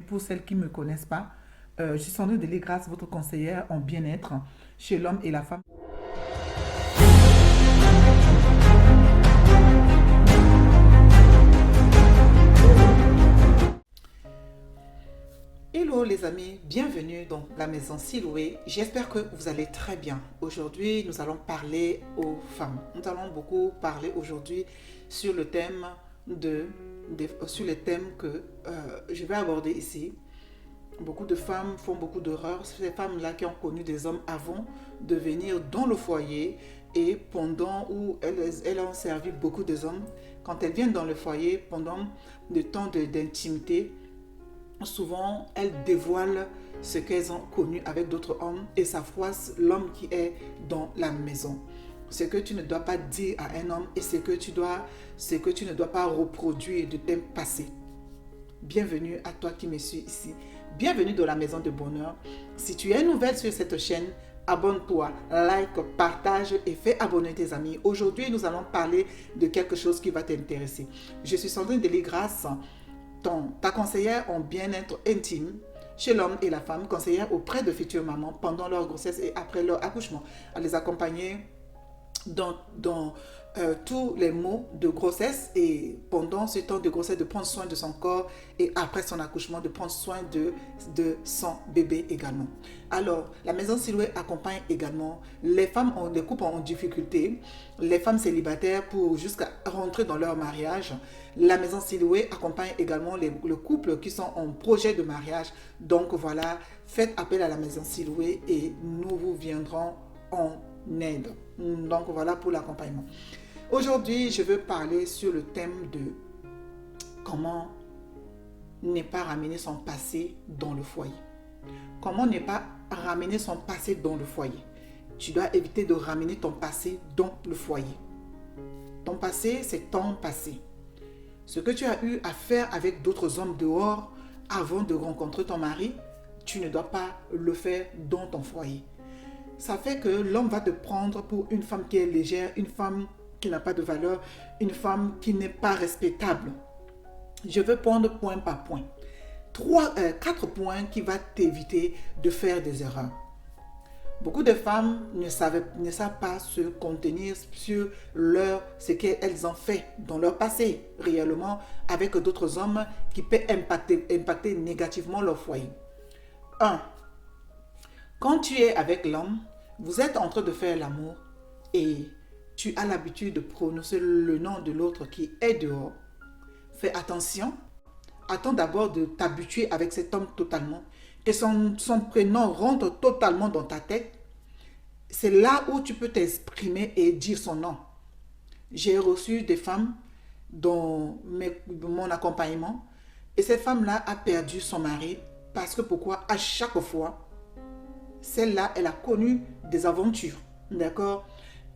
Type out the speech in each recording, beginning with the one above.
pour celles qui ne me connaissent pas, je suis Sandrine Delégrasse, votre conseillère en bien-être chez l'homme et la femme. Hello les amis, bienvenue dans la maison Siloué. J'espère que vous allez très bien. Aujourd'hui, nous allons parler aux femmes. Nous allons beaucoup parler aujourd'hui sur le thème sur les thèmes que je vais aborder ici. Beaucoup de femmes font beaucoup d'erreurs. Ces femmes-là qui ont connu des hommes avant de venir dans le foyer et pendant où elles ont servi beaucoup des hommes, quand elles viennent dans le foyer pendant le temps d'intimité, souvent elles dévoilent ce qu'elles ont connu avec d'autres hommes et ça froisse l'homme qui est dans la maison. Ce que tu ne dois pas dire à un homme et ce que tu ne dois pas reproduire de tes passés. Bienvenue à toi qui me suis ici. Bienvenue dans la maison de bonheur. Si tu es nouvelle sur cette chaîne, abonne-toi, like, partage et fais abonner tes amis. Aujourd'hui, nous allons parler de quelque chose qui va t'intéresser. Je suis Sandrine Delégrasse, ta conseillère en bien-être intime chez l'homme et la femme, conseillère auprès de futures mamans pendant leur grossesse et après leur accouchement, à les accompagner dans tous les maux de grossesse et pendant ce temps de grossesse de prendre soin de son corps et après son accouchement de prendre soin de son bébé également. Alors, la maison Siloué accompagne également les femmes, les couples en difficulté, les femmes célibataires pour jusqu'à rentrer dans leur mariage. La maison Siloué accompagne également les couples qui sont en projet de mariage. Donc voilà, faites appel à la maison Siloué et nous vous viendrons en aide. Donc voilà pour l'accompagnement. Aujourd'hui, je veux parler sur le thème de comment ne pas ramener son passé dans le foyer. Comment ne pas ramener son passé dans le foyer. Tu dois éviter de ramener ton passé dans le foyer. Ton passé, c'est ton passé. Ce que tu as eu à faire avec d'autres hommes dehors avant de rencontrer ton mari, tu ne dois pas le faire dans ton foyer. Ça fait que l'homme va te prendre pour une femme qui est légère, une femme qui n'a pas de valeur, une femme qui n'est pas respectable. Je veux prendre point par point. 4 points qui vont t'éviter de faire des erreurs. Beaucoup de femmes ne savent pas se contenir sur ce qu'elles ont fait dans leur passé, réellement, avec d'autres hommes qui peuvent impacter négativement leur foyer. 1. Quand tu es avec l'homme, vous êtes en train de faire l'amour et tu as l'habitude de prononcer le nom de l'autre qui est dehors. Fais attention. Attends d'abord de t'habituer avec cet homme totalement. Que son prénom rentre totalement dans ta tête. C'est là où tu peux t'exprimer et dire son nom. J'ai reçu des femmes dans mon accompagnement et cette femme-là a perdu son mari parce que pourquoi? À chaque fois, celle-là, elle a connu des aventures, d'accord?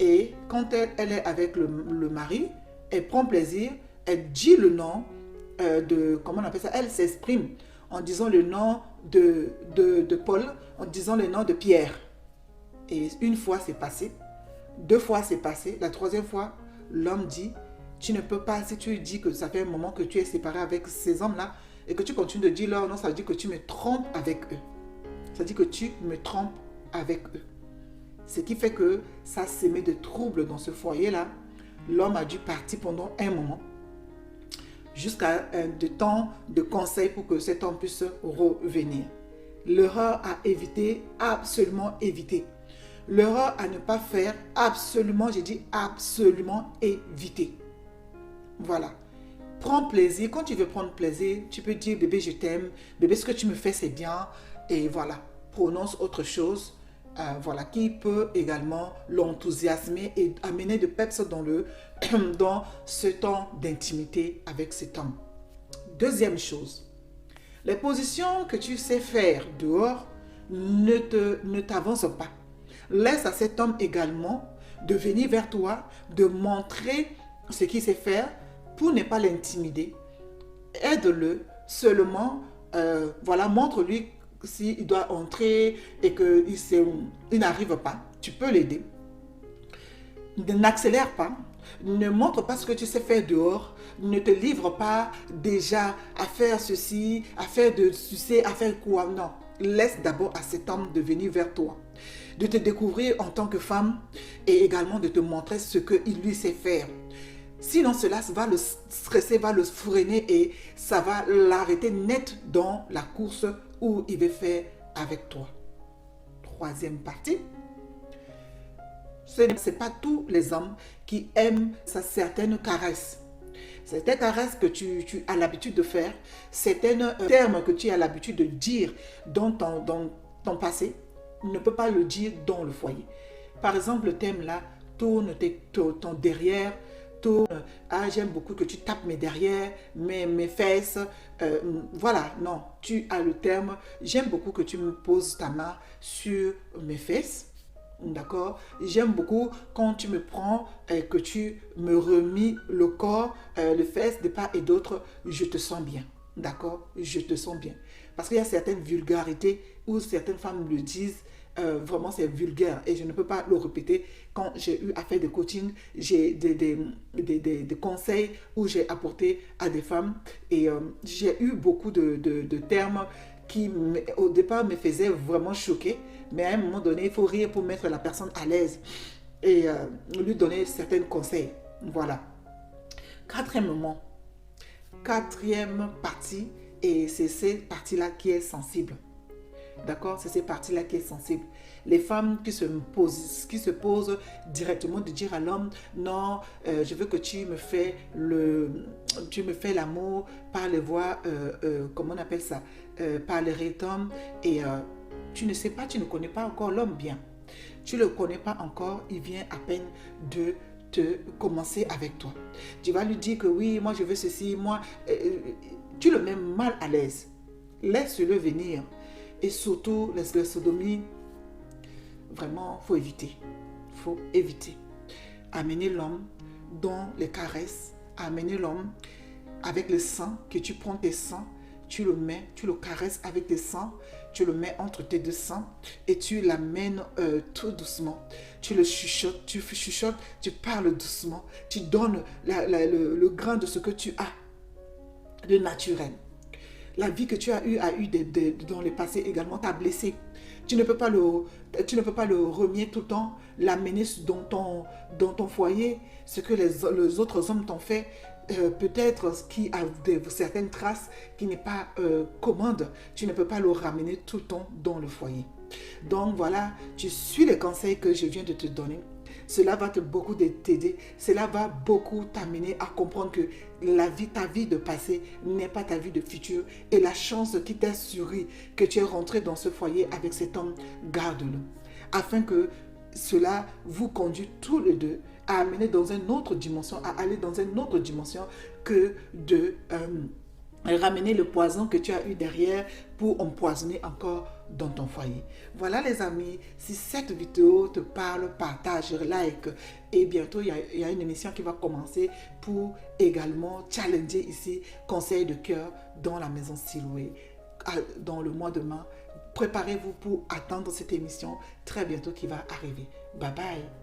Et quand elle est avec le mari, elle prend plaisir, elle dit le nom comment on appelle ça? Elle s'exprime en disant le nom de Paul, en disant le nom de Pierre. Et une fois, c'est passé. 2 fois, c'est passé. La 3e fois, l'homme dit, tu ne peux pas, si tu dis que ça fait un moment que tu es séparé avec ces hommes-là et que tu continues de dire leur nom, ça veut dire que tu me trompes avec eux. Ça veut dire que tu me trompes avec eux. Ce qui fait que ça s'émet de troubles dans ce foyer-là. L'homme a dû partir pendant un moment, jusqu'à de temps de conseil pour que cet homme puisse revenir. L'erreur à éviter, absolument éviter. L'erreur à ne pas faire, absolument, j'ai dit absolument éviter. Voilà. Prends plaisir. Quand tu veux prendre plaisir, tu peux dire bébé je t'aime, bébé ce que tu me fais c'est bien. Et voilà, prononce autre chose. Voilà, qui peut également l'enthousiasmer et amener de peps dans ce temps d'intimité avec cet homme. 2e chose, les positions que tu sais faire dehors ne t'avancent pas. Laisse à cet homme également de venir vers toi, de montrer ce qu'il sait faire pour ne pas l'intimider. Aide-le seulement, voilà, montre-lui s'il doit entrer et qu'il n'arrive pas, tu peux l'aider. N'accélère pas. Ne montre pas ce que tu sais faire dehors. Ne te livre pas déjà à faire ceci, à faire de ceci, à faire quoi. Non. Laisse d'abord à cet homme de venir vers toi, de te découvrir en tant que femme et également de te montrer ce qu'il lui sait faire. Sinon, cela va le stresser, va le freiner et ça va l'arrêter net dans la course où il veut faire avec toi. Troisième partie, ce n'est pas tous les hommes qui aiment certaines caresses. Certaines caresses que tu as l'habitude de faire, certains termes que tu as l'habitude de dire dans ton passé, ne peut pas le dire dans le foyer. Par exemple, le thème là, tourne ton derrière, tourne, ah j'aime beaucoup que tu tapes mes derrière, mes fesses, voilà, non, tu as le terme, j'aime beaucoup que tu me poses ta main sur mes fesses. D'accord? J'aime beaucoup quand tu me prends et que tu me remis le corps, les fesses de part et d'autre, je te sens bien. D'accord? Je te sens bien. Parce qu'il y a certaines vulgarités où certaines femmes le disent, vraiment c'est vulgaire et je ne peux pas le répéter. Quand j'ai eu à faire des coachings, j'ai des conseils où j'ai apporté à des femmes et j'ai eu beaucoup de termes qui au départ me faisaient vraiment choquer. Mais à un moment donné, il faut rire pour mettre la personne à l'aise et lui donner certains conseils. Voilà. Quatrième partie, et c'est cette partie-là qui est sensible. D'accord? C'est cette partie-là qui est sensible. Les femmes qui se posent directement de dire à l'homme, non, je veux que tu me fais l'amour par les voies, comment on appelle ça, par les rythmes et tu ne sais pas, tu ne connais pas encore l'homme bien. Tu ne le connais pas encore, il vient à peine de te commencer avec toi. Tu vas lui dire que oui, moi je veux ceci, moi, tu le mets mal à l'aise. Laisse-le venir. Et surtout, la sodomie, vraiment, il faut éviter. Il faut éviter. Amener l'homme dans les caresses, amener l'homme avec le sang, que tu prends tes sangs, tu le mets, tu le caresses avec tes sangs, tu le mets entre tes deux sangs et tu l'amènes tout doucement. Tu le chuchotes, tu parles doucement, tu donnes le grain de ce que tu as de naturel. La vie que tu as eu dans le passé également t'a blessé. Tu ne peux pas le remuer tout le temps, l'amener dans ton foyer. Ce que les autres hommes t'ont fait, peut-être qui a certaines traces qui n'est pas commode. Tu ne peux pas le ramener tout le temps dans le foyer. Donc voilà, tu suis les conseils que je viens de te donner. Cela va beaucoup t'aider. Cela va beaucoup t'amener à comprendre que ta vie de passé n'est pas ta vie de futur. Et la chance qui t'a souri, que tu es rentré dans ce foyer avec cet homme, garde-le. Afin que cela vous conduise tous les deux à amener dans une autre dimension, à aller dans une autre dimension que de ramener le poison que tu as eu derrière pour empoisonner encore dans ton foyer. Voilà les amis, si cette vidéo te parle, partage, like et bientôt il y a une émission qui va commencer pour également challenger ici conseil de cœur dans la maison Siloué dans le mois de mai. Préparez-vous pour attendre cette émission très bientôt qui va arriver. Bye bye.